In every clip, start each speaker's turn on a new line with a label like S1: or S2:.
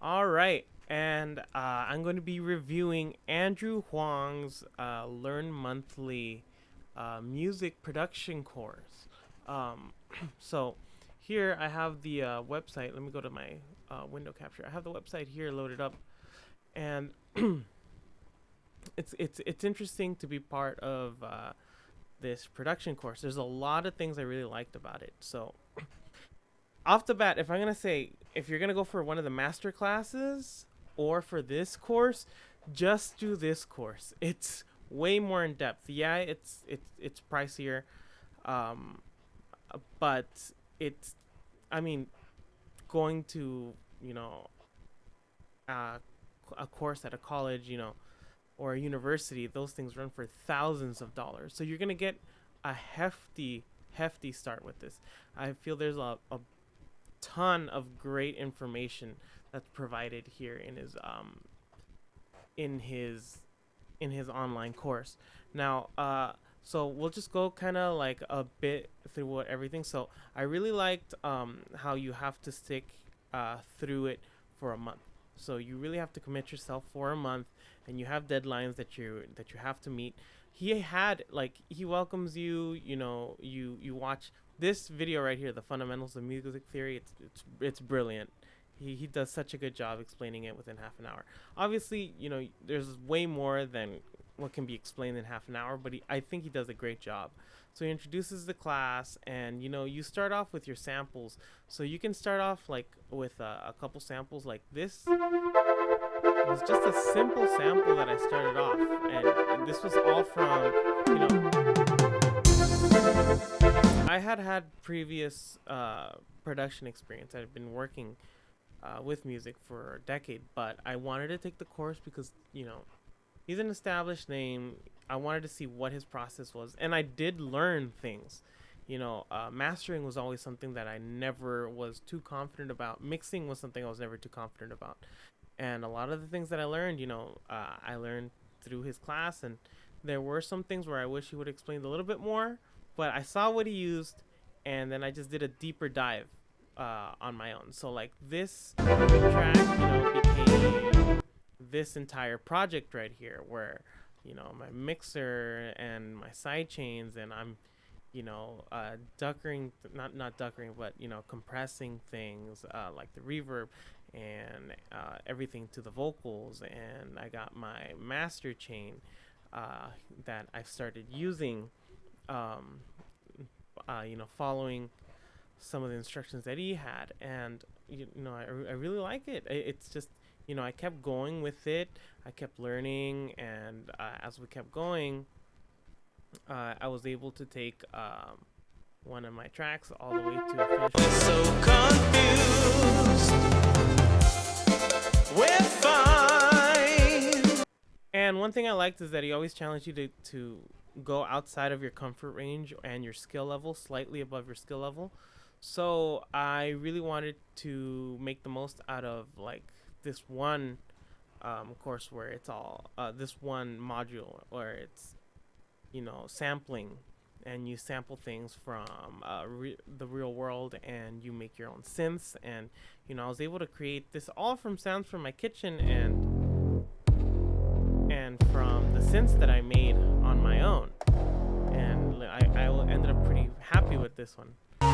S1: All right, and I'm going to be reviewing Andrew Huang's Learn Monthly music production course. Um, so here I have the website. Let me go to my window capture. I have the website here loaded up, and it's interesting to be part of this production course. There's a lot of things I really liked about it. So off the bat, if I'm gonna say if you're gonna go for one of the master classes or for this course, just do this course. It's way more in depth. Yeah, it's pricier, um, but it's I mean going to uh, a course at a college, or a university, those things run for thousands of dollars. So you're gonna get a hefty start with this. I feel there's a ton of great information that's provided here in his in his online course. Now, so we'll just go kind of like a bit through what everything. So I really liked how you have to stick through it for a month. So you really have to commit yourself for a month, and you have deadlines that you have to meet. He had like he welcomes you. You watch this video right here, the fundamentals of music theory. It's brilliant. He does such a good job explaining it within half an hour. Obviously, there's way more than what can be explained in half an hour, but I think he does a great job. So he introduces the class, and you start off with your samples. So you can start off like with a couple samples like this. It was just a simple sample that I started off, and this was all from you know I had previous production experience. I've been working with music for a decade, but I wanted to take the course because he's an established name. I wanted to see what his process was, and I did learn things. Mastering was always something that I never was too confident about. Mixing was something I was never too confident about, and a lot of the things that I learned, I learned through his class, and there were some things where I wish he would explain a little bit more, but I saw what he used, and then I just did a deeper dive on my own. So like this track, became this entire project right here, where my mixer and my side chains, and I'm duckering, not duckering, but compressing things like the reverb and everything to the vocals, and I got my master chain that I've started using, um, following some of the instructions that he had, and I really like it. It's just I kept going with it. I kept learning, and as we kept going, I was able to take one of my tracks all the way to a finish. So confused. We're fine. And one thing I liked is that he always challenged you to go outside of your comfort range and your skill level, slightly above your skill level. So I really wanted to make the most out of like this one course where it's all this one module where it's sampling, and you sample things from the real world, and you make your own synths, and I was able to create this all from sounds from my kitchen, and from the synths that I made on my own, and I ended up pretty happy with this one. It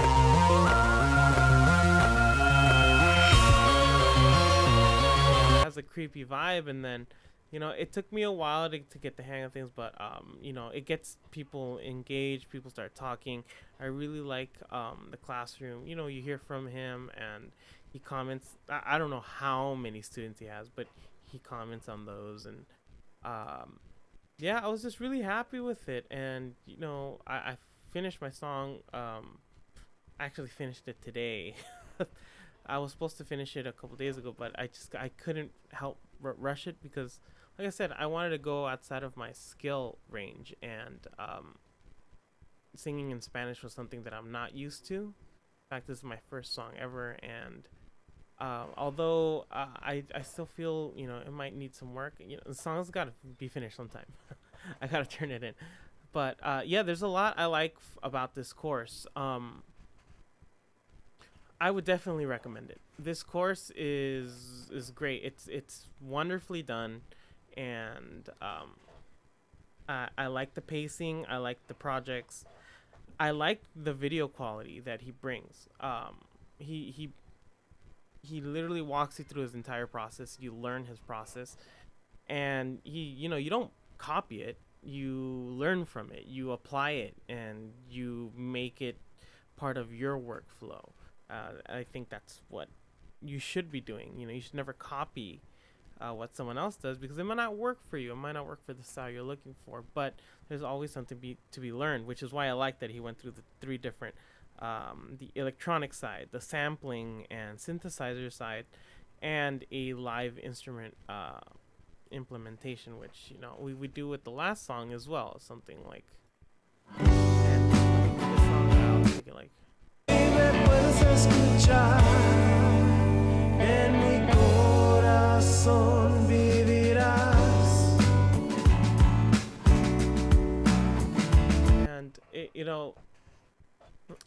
S1: has a creepy vibe, and then it took me a while to get the hang of things, but it gets people engaged. People start talking. I really like the classroom. You hear from him, and he comments. I don't know how many students he has, but he comments on those, and yeah, I was just really happy with it. And I finished my song. I actually finished it today. I was supposed to finish it a couple days ago, but I couldn't help rush it because, like I said, I wanted to go outside of my skill range, and singing in Spanish was something that I'm not used to. In fact, this is my first song ever, and although I still feel it might need some work. The song's got to be finished sometime. I gotta turn it in, but yeah, there's a lot I like about this course. I would definitely recommend it. This course is is great. It's wonderfully done, and I like the pacing. I like the projects. I like the video quality that he brings. He he he literally walks you through his entire process. You learn his process, and you don't copy it. You learn from it. You apply it, and you make it part of your workflow. I think that's what you should be doing. You should never copy what someone else does, because it might not work for you. It might not work for the style you're looking for. But there's always something to be learned, which is why I like that he went through the three different, the electronic side, the sampling and synthesizer side, and a live instrument implementation, which we do with the last song as well. Something like, and this song I was thinking like. Puedes escuchar en mi corazón vivirás. And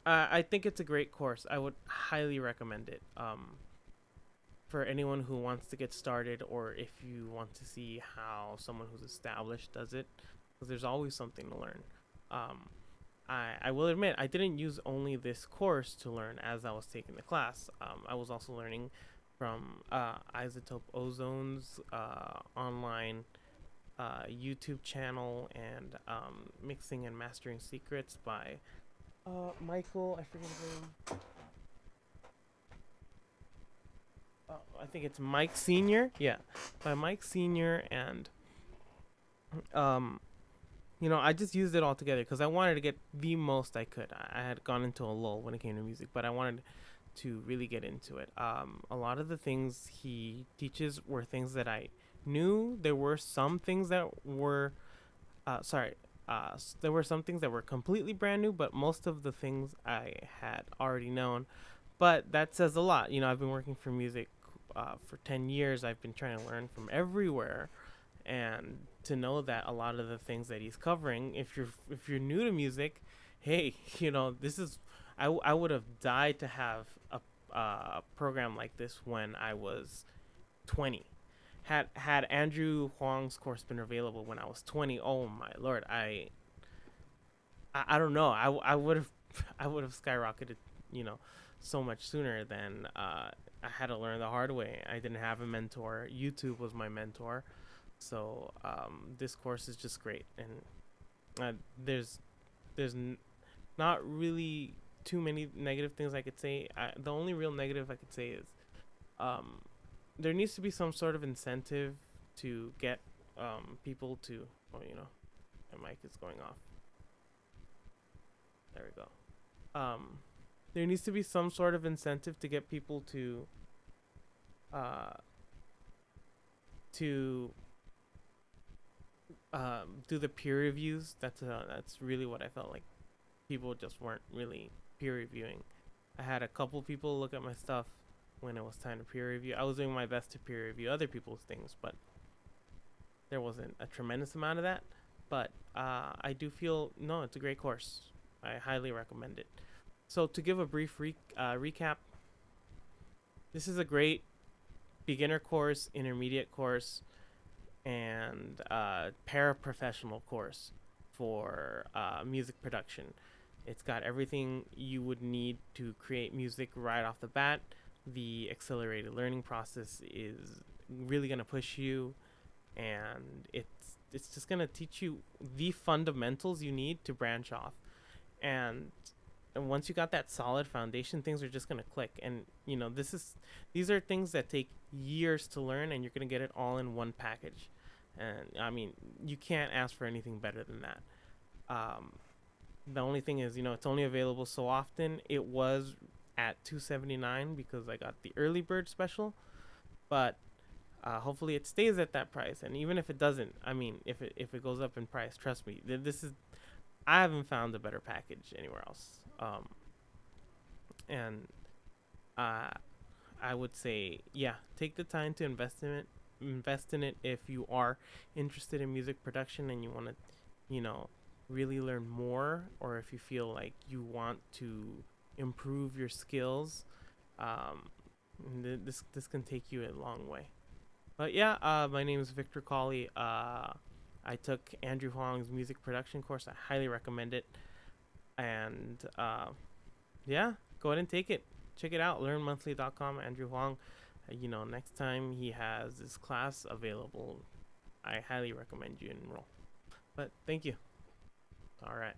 S1: I think it's a great course. I would highly recommend it for anyone who wants to get started, or if you want to see how someone who's established does it, because there's always something to learn. I will admit I didn't use only this course to learn as I was taking the class. I was also learning from Isotope Ozone's online YouTube channel, and Mixing and Mastering Secrets by Michael. I forget his name. I think it's Mike Senior. Yeah, by Mike Senior, and I just used it all together because I wanted to get the most I could. I had gone into a lull when it came to music, but I wanted to really get into it. A lot of the things he teaches were things that I knew. There were some things that were, there were some things that were completely brand new, but most of the things I had already known. But that says a lot. I've been working for music for 10 years. I've been trying to learn from everywhere, and to know that a lot of the things that he's covering, if you're new to music, hey, this is, I would have died to have a program like this when I was 20. Had Andrew Huang's course been available when I was 20, oh my lord, I don't know, I would have I would have skyrocketed, so much sooner than I had to learn the hard way. I didn't have a mentor. YouTube was my mentor. So this course is just great, and there's not really too many negative things I could say. The only real negative I could say is there needs to be some sort of incentive to get people to. Oh, my mic is going off. There we go. There needs to be some sort of incentive to get people to do the peer reviews. That's really what I felt like. People just weren't really peer reviewing. I had a couple people look at my stuff when it was time to peer review. I was doing my best to peer review other people's things, but there wasn't a tremendous amount of that. But I do feel, no, it's a great course. I highly recommend it. So to give a brief recap, this is a great beginner course, intermediate course, and paraprofessional course for music production. It's got everything you would need to create music right off the bat. The accelerated learning process is really going to push you, and it's just going to teach you the fundamentals you need to branch off. And once you got that solid foundation, things are just going to click. And these are things that take years to learn, and you're going to get it all in one package. And I mean, you can't ask for anything better than that. The only thing is, it's only available so often. It was at $279 because I got the early bird special, but hopefully it stays at that price. And even if it doesn't, I mean, if it goes up in price, trust me, I haven't found a better package anywhere else. And I would say, yeah, take the time to invest in it if you are interested in music production and you want to, really learn more, or if you feel like you want to improve your skills. This can take you a long way. But yeah, my name is Victor Colli. I took Andrew Huang's music production course. I highly recommend it. And yeah, go ahead and take it. Check it out. Learnmonthly.com. Andrew Huang. Next time he has this class available, I highly recommend you enroll. But thank you. All right.